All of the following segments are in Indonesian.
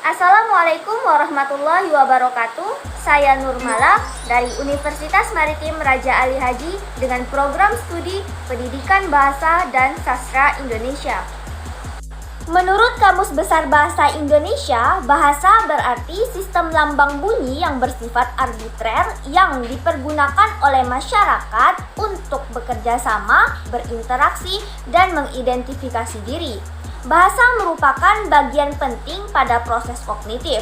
Assalamualaikum warahmatullahi wabarakatuh. Saya Nurmala dari Universitas Maritim Raja Ali Haji dengan program studi Pendidikan Bahasa dan Sastra Indonesia. Menurut Kamus Besar Bahasa Indonesia, bahasa berarti sistem lambang bunyi yang bersifat arbitrer yang dipergunakan oleh masyarakat untuk bekerja sama, berinteraksi, dan mengidentifikasi diri. Bahasa merupakan bagian penting pada proses kognitif.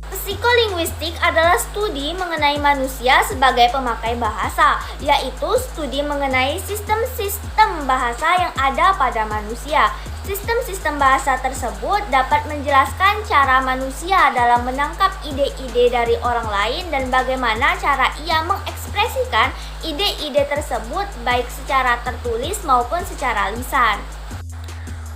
Psikolinguistik adalah studi mengenai manusia sebagai pemakai bahasa, yaitu studi mengenai sistem-sistem bahasa yang ada pada manusia. Sistem-sistem bahasa tersebut dapat menjelaskan cara manusia dalam menangkap ide-ide dari orang lain dan bagaimana cara ia mengekspresikan ide-ide tersebut baik secara tertulis maupun secara lisan.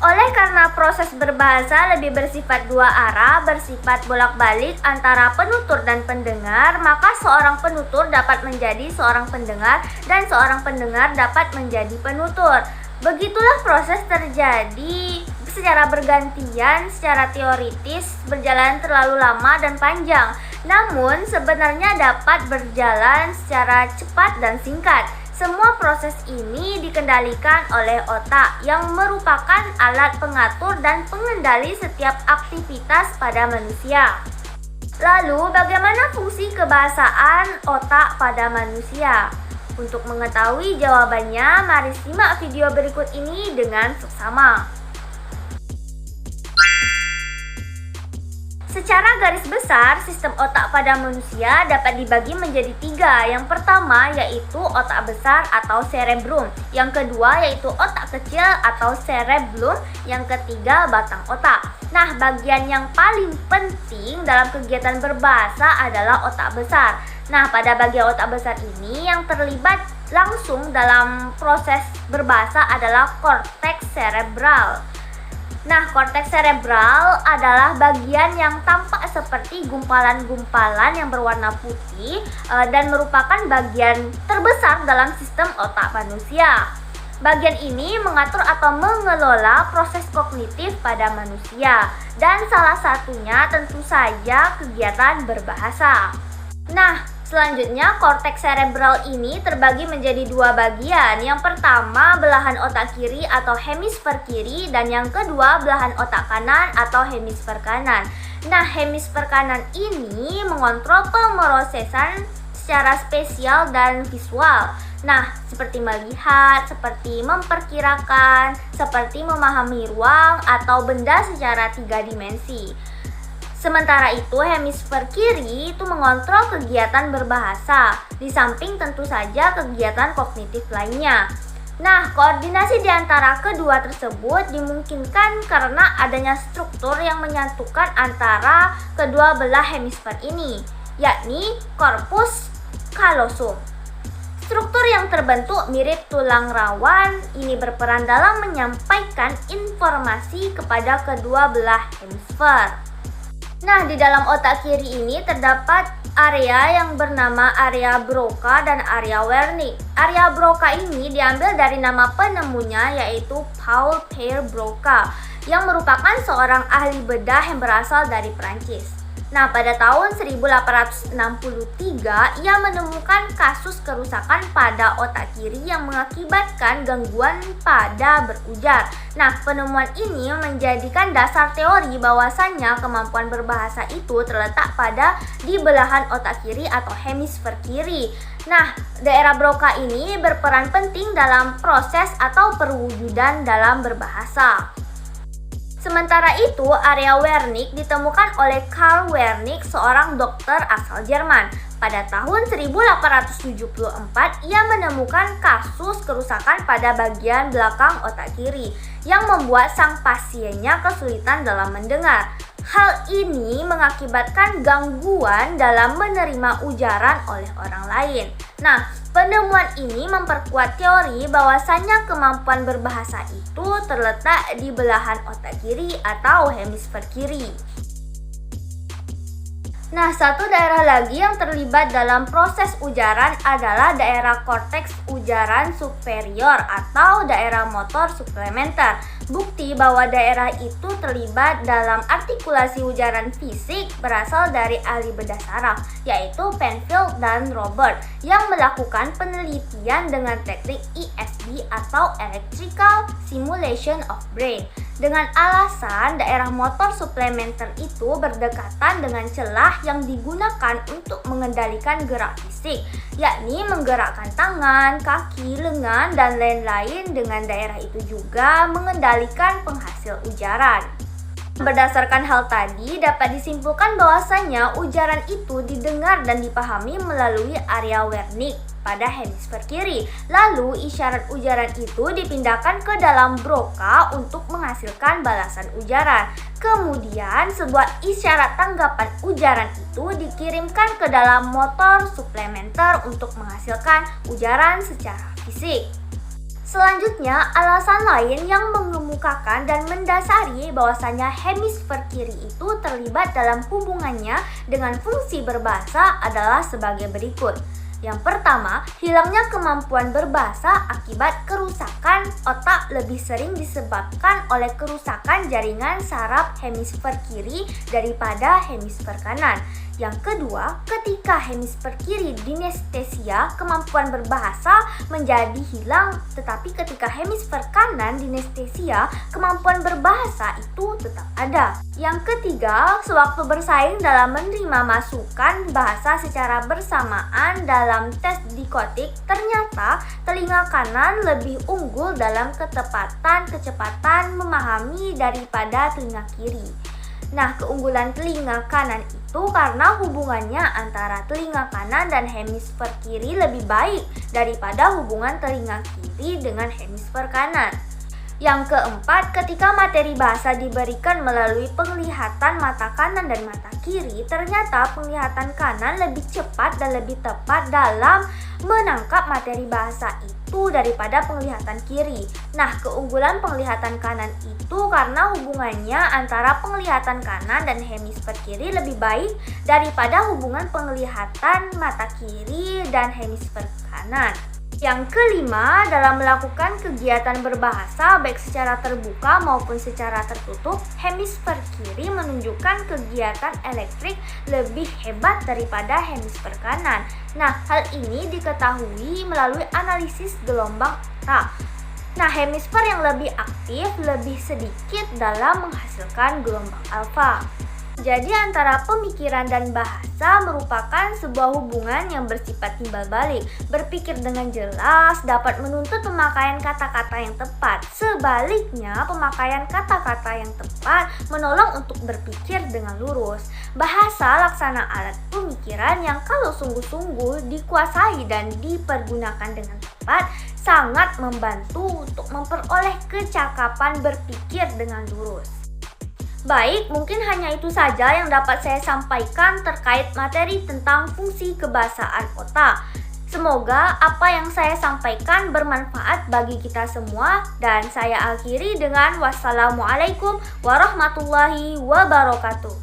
Oleh karena proses berbahasa lebih bersifat dua arah, bersifat bolak-balik antara penutur dan pendengar, maka seorang penutur dapat menjadi seorang pendengar dan seorang pendengar dapat menjadi penutur. Begitulah proses terjadi secara bergantian, secara teoritis, berjalan terlalu lama dan panjang. Namun sebenarnya dapat berjalan secara cepat dan singkat. Semua proses ini dikendalikan oleh otak yang merupakan alat pengatur dan pengendali setiap aktivitas pada manusia. Lalu, bagaimana fungsi kebahasaan otak pada manusia? Untuk mengetahui jawabannya, mari simak video berikut ini dengan seksama. Secara garis besar, sistem otak pada manusia dapat dibagi menjadi tiga. Yang pertama yaitu otak besar atau cerebrum. Yang kedua yaitu otak kecil atau cerebellum. Yang ketiga batang otak. Nah, bagian yang paling penting dalam kegiatan berbahasa adalah otak besar. Nah, pada bagian otak besar ini yang terlibat langsung dalam proses berbahasa adalah korteks cerebral. Nah, korteks cerebral adalah bagian yang tampak seperti gumpalan-gumpalan yang berwarna putih dan merupakan bagian terbesar dalam sistem otak manusia. Bagian ini mengatur atau mengelola proses kognitif pada manusia dan salah satunya tentu saja kegiatan berbahasa. Nah, selanjutnya korteks cerebral ini terbagi menjadi dua bagian. Yang pertama belahan otak kiri atau hemisfer kiri dan yang kedua belahan otak kanan atau hemisfer kanan. Nah, hemisfer kanan ini mengontrol pemrosesan secara spesial dan visual. Nah, seperti melihat, seperti memperkirakan, seperti memahami ruang atau benda secara tiga dimensi. Sementara itu, hemisfer kiri itu mengontrol kegiatan berbahasa, di samping tentu saja kegiatan kognitif lainnya. Nah, koordinasi di antara kedua tersebut dimungkinkan karena adanya struktur yang menyatukan antara kedua belah hemisfer ini, yakni corpus callosum. Struktur yang terbentuk mirip tulang rawan ini berperan dalam menyampaikan informasi kepada kedua belah hemisfer. Nah, di dalam otak kiri ini terdapat area yang bernama area Broca dan area Wernicke. Area Broca ini diambil dari nama penemunya yaitu Paul Pierre Broca yang merupakan seorang ahli bedah yang berasal dari Prancis. Nah, pada tahun 1863 ia menemukan kasus kerusakan pada otak kiri yang mengakibatkan gangguan pada berujar. Nah, penemuan ini menjadikan dasar teori bahwasannya kemampuan berbahasa itu terletak pada di belahan otak kiri atau hemisfer kiri. Nah, daerah Broca ini berperan penting dalam proses atau perwujudan dalam berbahasa. Sementara itu, area Wernicke ditemukan oleh Karl Wernicke, seorang dokter asal Jerman. Pada tahun 1874, ia menemukan kasus kerusakan pada bagian belakang otak kiri yang membuat sang pasiennya kesulitan dalam mendengar. Hal ini mengakibatkan gangguan dalam menerima ujaran oleh orang lain. Nah, penemuan ini memperkuat teori bahwasannya kemampuan berbahasa itu terletak di belahan otak kiri atau hemisfer kiri. Nah, satu daerah lagi yang terlibat dalam proses ujaran adalah daerah korteks ujaran superior atau daerah motor suplementer. Bukti bahwa daerah itu terlibat dalam artikulasi ujaran fisik berasal dari ahli bedah saraf, yaitu Penfield dan Robert, yang melakukan penelitian dengan teknik ESB atau Electrical Simulation of Brain. Dengan alasan daerah motor suplementer itu berdekatan dengan celah yang digunakan untuk mengendalikan gerak fisik, yakni menggerakkan tangan, kaki, lengan, dan lain-lain. Dengan daerah itu juga mengendalikan penghasil ujaran. Berdasarkan hal tadi, dapat disimpulkan bahwasanya ujaran itu didengar dan dipahami melalui area Wernicke pada hemisfer kiri. Lalu isyarat ujaran itu dipindahkan ke dalam Broca untuk menghasilkan balasan ujaran. Kemudian sebuah isyarat tanggapan ujaran itu dikirimkan ke dalam motor suplementer untuk menghasilkan ujaran secara fisik. Selanjutnya, alasan lain yang mengemukakan dan mendasari bahwasanya hemisfer kiri itu terlibat dalam hubungannya dengan fungsi berbahasa adalah sebagai berikut. Yang pertama, hilangnya kemampuan berbahasa akibat kerusakan otak lebih sering disebabkan oleh kerusakan jaringan saraf hemisfer kiri daripada hemisfer kanan. Yang kedua, ketika hemisfer kiri dinestesia, kemampuan berbahasa menjadi hilang, tetapi ketika hemisfer kanan dinestesia, kemampuan berbahasa itu tetap ada. Yang ketiga, sewaktu bersaing dalam menerima masukan bahasa secara bersamaan dalam tes dikotik, ternyata telinga kanan lebih unggul dalam kecepatan memahami daripada telinga kiri. Nah, keunggulan telinga kanan itu karena hubungannya antara telinga kanan dan hemisfer kiri lebih baik daripada hubungan telinga kiri dengan hemisfer kanan. Yang keempat, ketika materi bahasa diberikan melalui penglihatan mata kanan dan mata kiri, ternyata penglihatan kanan lebih cepat dan lebih tepat dalam menangkap materi bahasa itu daripada penglihatan kiri. Nah, keunggulan penglihatan kanan itu karena hubungannya antara penglihatan kanan dan hemisfer kiri lebih baik daripada hubungan penglihatan mata kiri dan hemisfer kanan. Yang kelima, dalam melakukan kegiatan berbahasa baik secara terbuka maupun secara tertutup, hemisfer kiri menunjukkan kegiatan elektrik lebih hebat daripada hemisfer kanan. Nah, hal ini diketahui melalui analisis gelombang otak. Nah, hemisfer yang lebih aktif lebih sedikit dalam menghasilkan gelombang alfa. Jadi antara pemikiran dan bahasa merupakan sebuah hubungan yang bersifat timbal balik. Berpikir dengan jelas dapat menuntut pemakaian kata-kata yang tepat. Sebaliknya, pemakaian kata-kata yang tepat menolong untuk berpikir dengan lurus. Bahasa laksana alat pemikiran yang kalau sungguh-sungguh dikuasai dan dipergunakan dengan tepat sangat membantu untuk memperoleh kecakapan berpikir dengan lurus. Baik, mungkin hanya itu saja yang dapat saya sampaikan terkait materi tentang fungsi kebahasaan otak. Semoga apa yang saya sampaikan bermanfaat bagi kita semua, dan saya akhiri dengan wassalamualaikum warahmatullahi wabarakatuh.